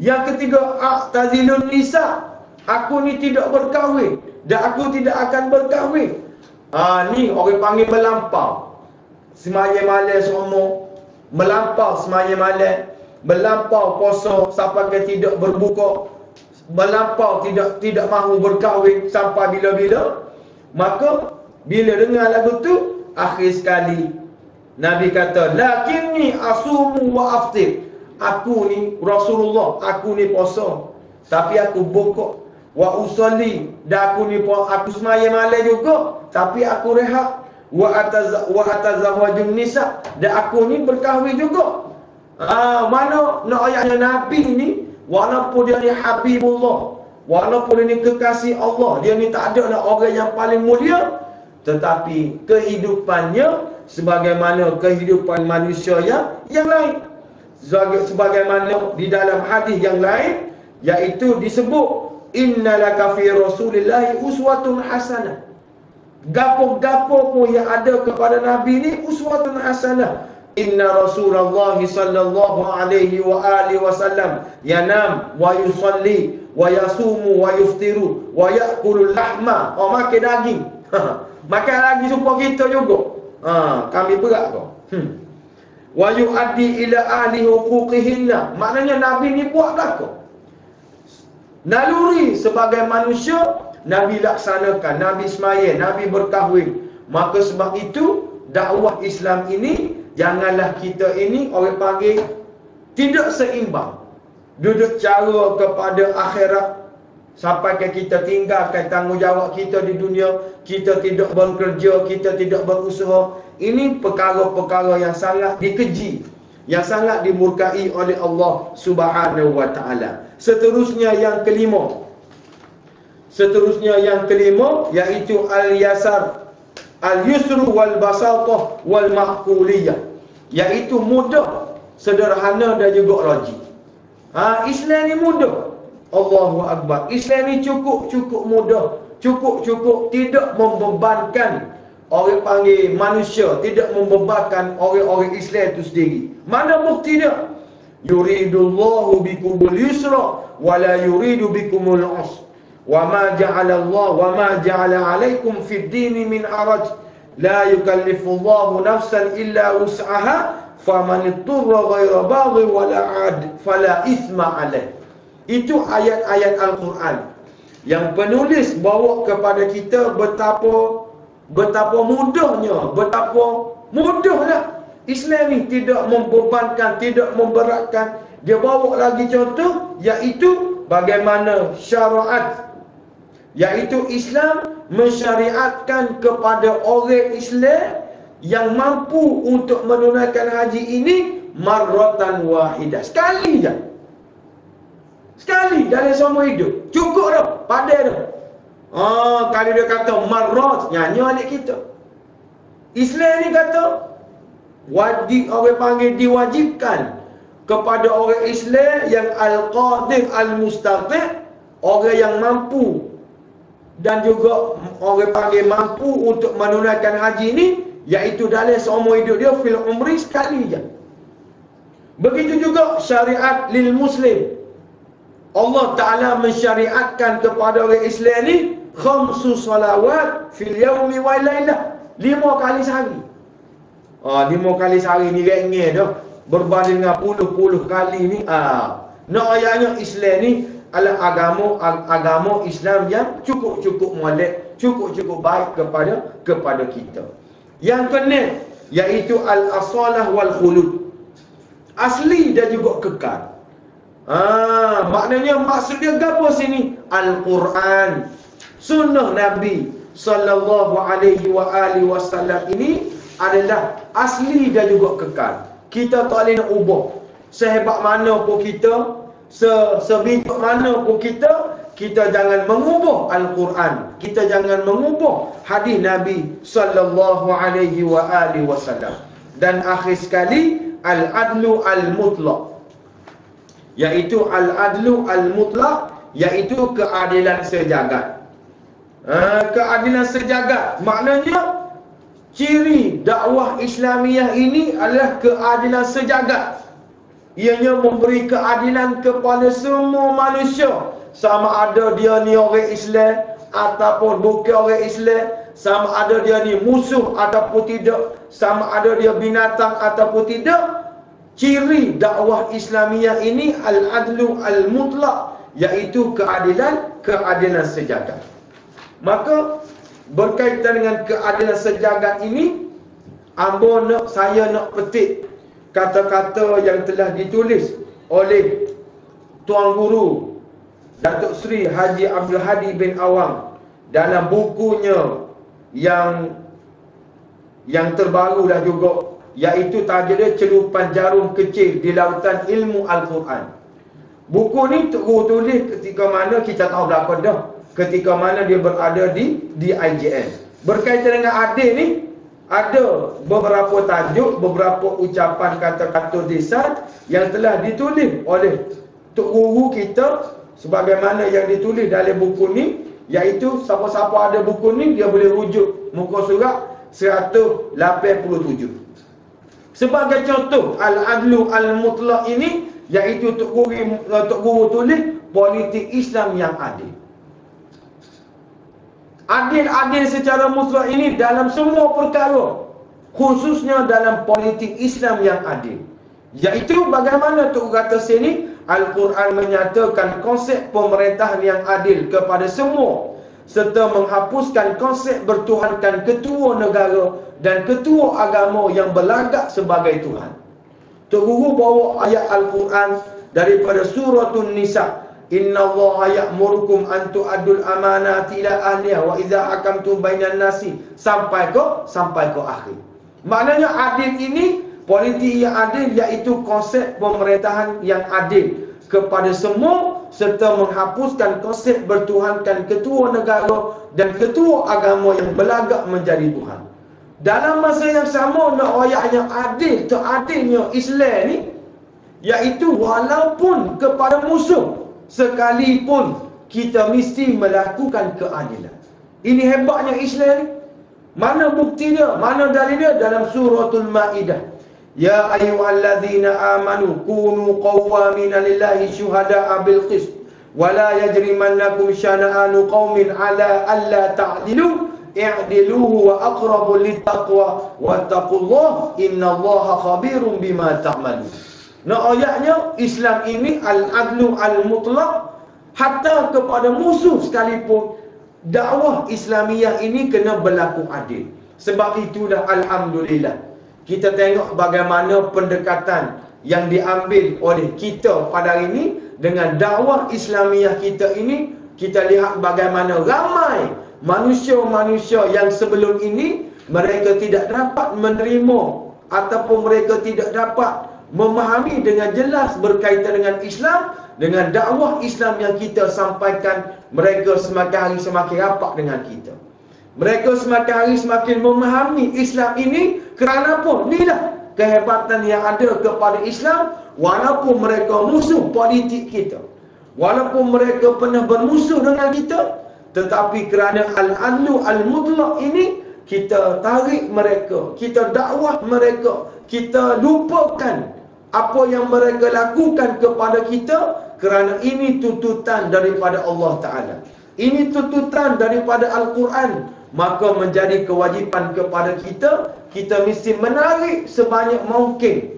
Yang ketiga, a'tazilun nisa, aku ni tidak berkahwin dan aku tidak akan berkahwin. Ni orang panggil melampau. Sembahyang malam semua, melampau sembahyang malam, melampau puasa sampai ke tidak berbuka, melampau tidak mahu berkahwin sampai bila-bila. Maka bila dengar lagu tu, akhir sekali Nabi kata, lakinni asumu wa aftir. Aku ni Rasulullah, aku ni puasa, tapi aku bokok. wa usalli, dan aku ni pun aku semaya malam juga, tapi aku rehat. Wa atazawwajun nisa, dan aku ni berkahwin juga. Mana nak ayatnya Nabi ni, walaupun dia ni Habibullah, walaupun dia ni kekasih Allah, dia ni tak ada nak orang yang paling mulia, tetapi kehidupannya sebagaimana kehidupan manusia yang lain. Sebagaimana di dalam hadis yang lain, iaitu disebut innalaka fi rasulillahi uswatun hasanah. Gapo-gapo pun yang ada kepada Nabi ni uswatun hasanah. Inna Rasulullah sallallahu alaihi wa alihi wasallam yanam wa yusalli wa yasumu wa yuftiru wa ya'kulu lahma. Makan daging. Makan daging supaya kita juga. Kami berat kau. Wa yuaddi ila ahli huquqihinna. Maknanya Nabi ni buat apa? Naluri sebagai manusia Nabi laksanakan, Nabi semaya, Nabi berkahwin. Maka sebab itu dakwah Islam ini, janganlah kita ini orang panggil tidak seimbang. Duduk cara kepada akhirat sampai ke kita tinggalkan tanggungjawab kita di dunia, kita tidak bekerja, kita tidak berusaha. Ini perkara-perkara yang sangat dikeji, yang sangat dimurkai oleh Allah Subhanahu wa taala. Seterusnya yang kelima, iaitu al-yasar, al-yusru wal basatah wal ma'quliyah, iaitu mudah, sederhana dan juga logik. Islam ni mudah. Allahu akbar. Islam ni cukup mudah, cukup tidak membebankan orang panggil manusia, tidak membebankan orang-orang Islam itu sendiri. Mana bukti dia? Yuridullahu bikumul yusra wa la yuridu bikumul usra. Wa ma ja'ala Allah wa ma ja'ala 'alaikum fid dini min haraj. La yukallifullahu nafsan illa wus'aha, faman ittara ghaira baghi wa la 'ad fala ithma 'alaih. Itu ayat-ayat Al-Quran yang penulis bawa kepada kita betapa mudahnya, betapa mudahlah Islam ni, tidak membebankan, tidak memberatkan. Dia bawa lagi contoh, iaitu bagaimana syariat, iaitu Islam mensyariatkan kepada orang Islam yang mampu untuk menunaikan haji ini marratan wahidah, sekali je. Sekali dalam semua hidup. Cukup dah, pandai dah. Kalau dia kata marrat, nyanyi alik kita. Islam ni kata wajib, orang panggil diwajibkan kepada orang Islam yang al-qadir al-mustati', orang yang mampu dan juga orang panggil mampu untuk menunaikan haji ini, iaitu dalam seumur hidup dia fil umri sekali je. Begitu juga syariat lil muslim. Allah Ta'ala mensyariatkan kepada orang Islam ni khamsu salawat fil yaumi wal lailah, 5 kali sehari. 5 kali sehari ni rengeh dah, berbanding dengan puluh-puluh kali ni. Nak ayatnya Islam ni adalah agama Islam yang cukup molek, cukup baik kepada kita. Yang keenam, iaitu al-asalah wal khulud, asli dan juga kekal. Maknanya maksudnya apa sini? Al-Quran, sunnah Nabi sallallahu alaihi wa alihi wasallam ini adalah asli dan juga kekal. Kita tak boleh nak ubah. Sehebat mana pun kita, sebijak mana pun kita jangan mengubah Al-Quran. Kita jangan mengubah hadis Nabi sallallahu alaihi wa alihi wasallam. Dan akhir sekali, al-adlu al-mutlaq, iaitu al-adlu al-mutlaq, iaitu keadilan sejagat. Keadilan sejagat maknanya ciri dakwah Islamiah ini adalah keadilan sejagat. Ianya memberi keadilan kepada semua manusia, sama ada dia ni orang Islam ataupun bukan orang Islam, sama ada dia ni musuh ataupun tidak, sama ada dia binatang ataupun tidak. Ciri dakwah Islamiah ini al-adlu al-mutlaq, iaitu keadilan sejagat. Maka berkaitan dengan keadilan sejagat ini, saya nak petik kata-kata yang telah ditulis oleh Tuan Guru Datuk Seri Haji Abdul Hadi bin Awang dalam bukunya yang terbaru dah juga, iaitu tajuk dia Celupan Jarum Kecil di Lautan Ilmu Al-Quran. Buku ni Tok Guru tulis ketika mana kita tahu berapa dah, ketika mana dia berada di IJN. Berkaitan dengan adil ni, ada beberapa tajuk, beberapa ucapan kata-kata lisan yang telah ditulis oleh Tok Guru kita sebagaimana yang ditulis dalam buku ni, iaitu siapa-siapa ada buku ni dia boleh rujuk muka surat 187. Sebagai contoh Al-Adlu Al-Mutlaq ini, iaitu Tok Guru tulis politik Islam yang adil. Adil secara mutlak ini dalam semua perkara, khususnya dalam politik Islam yang adil. Iaitu bagaimana Tok Guru kata sini, Al-Quran menyatakan konsep pemerintahan yang adil kepada semua, serta menghapuskan konsep bertuhankan ketua negara dan ketua agama yang berlagak sebagai Tuhan. Tok Guru bawa ayat Al-Quran daripada suratul Nisa, Innallaha ya'murukum an tu'addul amanati ila ahliha wa idza hakamtum bainan nasi, sampai ke akhir. Maknanya adil ini, politik yang adil, iaitu konsep pemerintahan yang adil kepada semua, serta menghapuskan konsep bertuhankan ketua negara dan ketua agama yang berlagak menjadi Tuhan. Dalam masa yang sama, nak ayat yang adil, teradilnya Islam ni, iaitu walaupun kepada musuh sekalipun kita mesti melakukan keadilan. Ini hebatnya Islam ni. Mana bukti dia? Mana dalil dia? Dalam suratul Maidah. Ya ayyuhallazina amanu kunu qawwamina lillahi syuhada'a bil qist wa la yajrimannakum syana'anu qaumin ala alla ta'dilu i'diluhu wa aqrabu littaqwa wattaqullaha innallaha khabirum bima ta'malun. Nah, ayatnya Islam ini al-adlu al-mutlaq, hatta kepada musuh sekalipun dakwah Islamiyah ini kena berlaku adil. Sebab itulah alhamdulillah kita tengok bagaimana pendekatan yang diambil oleh kita pada hari ini dengan dakwah Islamiyah kita ini. Kita lihat bagaimana ramai manusia-manusia yang sebelum ini mereka tidak dapat menerima ataupun mereka tidak dapat memahami dengan jelas berkaitan dengan Islam, dengan dakwah Islam yang kita sampaikan. Mereka semakin hari semakin rapat dengan kita. Mereka semakin hari semakin memahami Islam ini. Kerana apa? Inilah kehebatan yang ada kepada Islam. Walaupun mereka musuh politik kita, walaupun mereka pernah bermusuh dengan kita, tetapi kerana al-adlu al-mutlaq ini, kita tarik mereka, kita dakwah mereka, kita lupakan apa yang mereka lakukan kepada kita, kerana ini tuntutan daripada Allah Ta'ala. Ini tuntutan daripada Al-Quran. Maka menjadi kewajipan kepada kita, kita mesti menarik sebanyak mungkin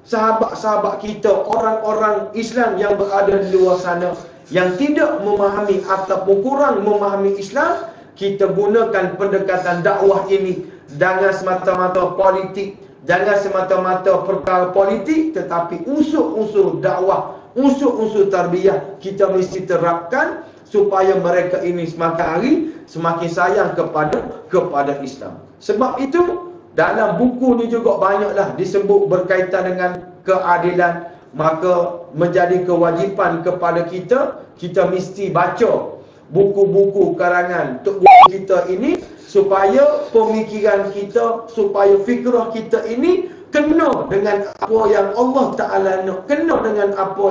sahabat-sahabat kita, orang-orang Islam yang berada di luar sana, yang tidak memahami ataupun kurang memahami Islam. Kita gunakan pendekatan dakwah ini. Jangan semata-mata politik, jangan semata-mata perkara politik, tetapi unsur-unsur dakwah, unsur-unsur tarbiyah kita mesti terapkan supaya mereka ini semakin hari semakin sayang kepada Islam. Sebab itu dalam buku ni juga banyaklah disebut berkaitan dengan keadilan. Maka menjadi kewajipan kepada kita, kita mesti baca buku-buku karangan Tok Guru kita ini, supaya pemikiran kita, supaya fikrah kita ini kena dengan apa yang Allah Ta'ala nak, kena dengan apa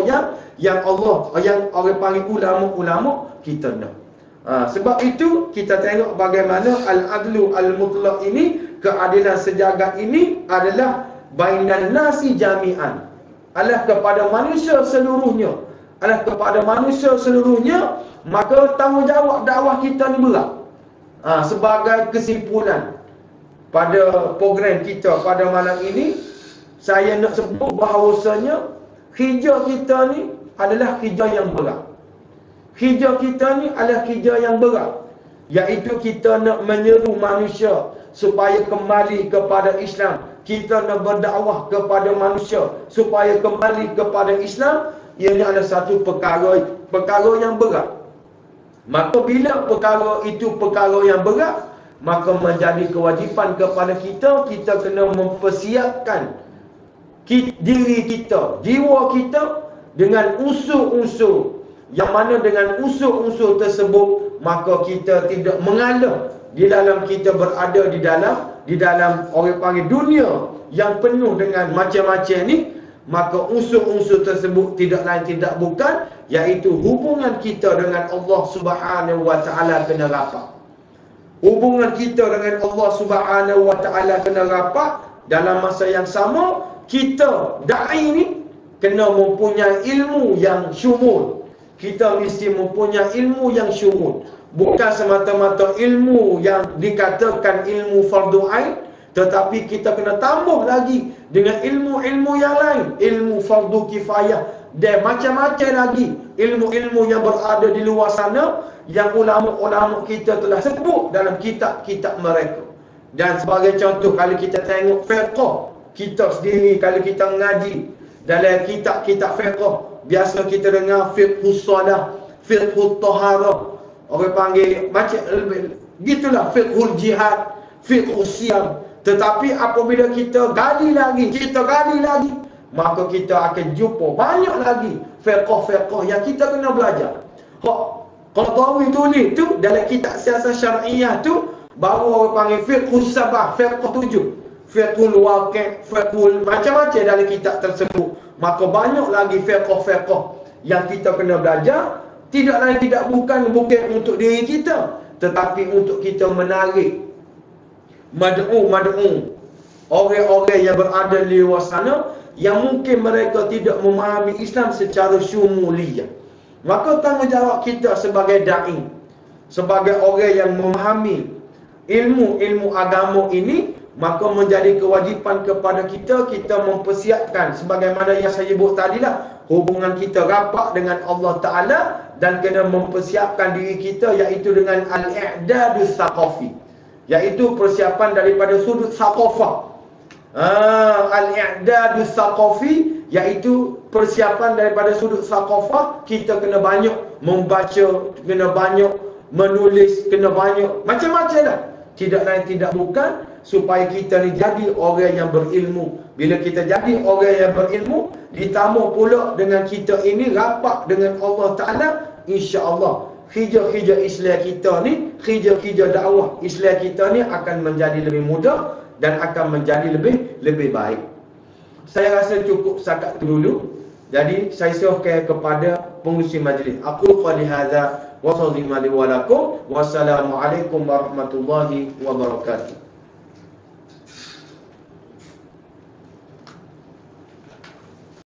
yang Allah, yang orang panggil ulama-ulama kita nak. Sebab itu kita tengok bagaimana al-adlu al-mutlaq ini, keadilan sejagat ini adalah bainan nasi jami'an, adalah kepada manusia seluruhnya, adalah kepada manusia seluruhnya. Maka tanggungjawab dakwah kita ni berat. Sebagai kesimpulan pada program kita pada malam ini, saya nak sebut bahawasanya kerja kita ni adalah kerja yang berat. Kerja kita ni adalah kerja yang berat, iaitu kita nak menyeru manusia supaya kembali kepada Islam. Kita nak berdakwah kepada manusia supaya kembali kepada Islam. ianya adalah satu perkara yang berat. Maka bila perkara itu perkara yang berat, maka menjadi kewajipan kepada kita kena mempersiapkan diri kita, jiwa kita dengan unsur-unsur, yang mana dengan unsur-unsur tersebut maka kita tidak mengalah di dalam kita berada di dalam orang panggil dunia yang penuh dengan macam-macam ni. Maka unsur-unsur tersebut tidak lain tidak bukan iaitu hubungan kita dengan Allah Subhanahu wa taala kena rapat. Hubungan kita dengan Allah Subhanahu wa taala kena rapat. Dalam masa yang sama, kita dai ni kena mempunyai ilmu yang syumul. Kita mesti mempunyai ilmu yang syumul. Bukan semata-mata ilmu yang dikatakan ilmu fardu ain, tetapi kita kena tambah lagi dengan ilmu-ilmu yang lain, ilmu fardu kifayah dan macam-macam lagi ilmu-ilmu yang berada di luar sana yang ulama-ulama kita telah sebut dalam kitab-kitab mereka. Dan sebagai contoh, kalau kita tengok fiqh kita sendiri, kalau kita mengaji dalam kitab-kitab fiqh, biasa kita dengar fiqhus solah, fiqhut taharah, orang panggil macam gitulah, fiqhul jihad, fiqhus siyam. Tetapi apabila kita gali lagi, maka kita akan jumpa banyak lagi fiqh-fiqh yang kita kena belajar. Qadhawi tulis tu dalam kitab siasat syar'iyah tu, baru orang panggil fiqhus sabah, fiqh 7, fiqhul waqi', fiqhul macam-macam dalam kitab tersebut. Maka banyak lagi fiqh-fiqh yang kita kena belajar. Tidak lain tidak bukan untuk diri kita, tetapi untuk kita menarik mad'u orang-orang yang berada di luar sana yang mungkin mereka tidak memahami Islam secara syumuliyah. Maka tanggungjawab kita sebagai da'i, sebagai orang yang memahami ilmu-ilmu agama ini, maka menjadi kewajipan kepada kita mempersiapkan sebagaimana yang saya sebut tadilah, hubungan kita rapat dengan Allah Ta'ala, dan kena mempersiapkan diri kita iaitu dengan al-i'dadus saqafi, iaitu persiapan daripada sudut saqafah. Al-i'dadus saqafi iaitu persiapan daripada sudut saqafah. Kita kena banyak membaca, kena banyak menulis, kena banyak macam-macam lah. Tidak lain tidak bukan supaya kita ni jadi orang yang berilmu. Bila kita jadi orang yang berilmu, ditambah pula dengan kita ini rapat dengan Allah Ta'ala, insya-Allah kerja-kerja Islam kita ni, kerja-kerja dakwah Islam kita ni akan menjadi lebih mudah dan akan menjadi lebih baik. Saya rasa cukup setakat dulu. Jadi saya serahkan kepada pengurusi majlis. Aku qali hadza wa sallallahu alaihi wa lakum. Wassalamualaikum warahmatullahi wabarakatuh.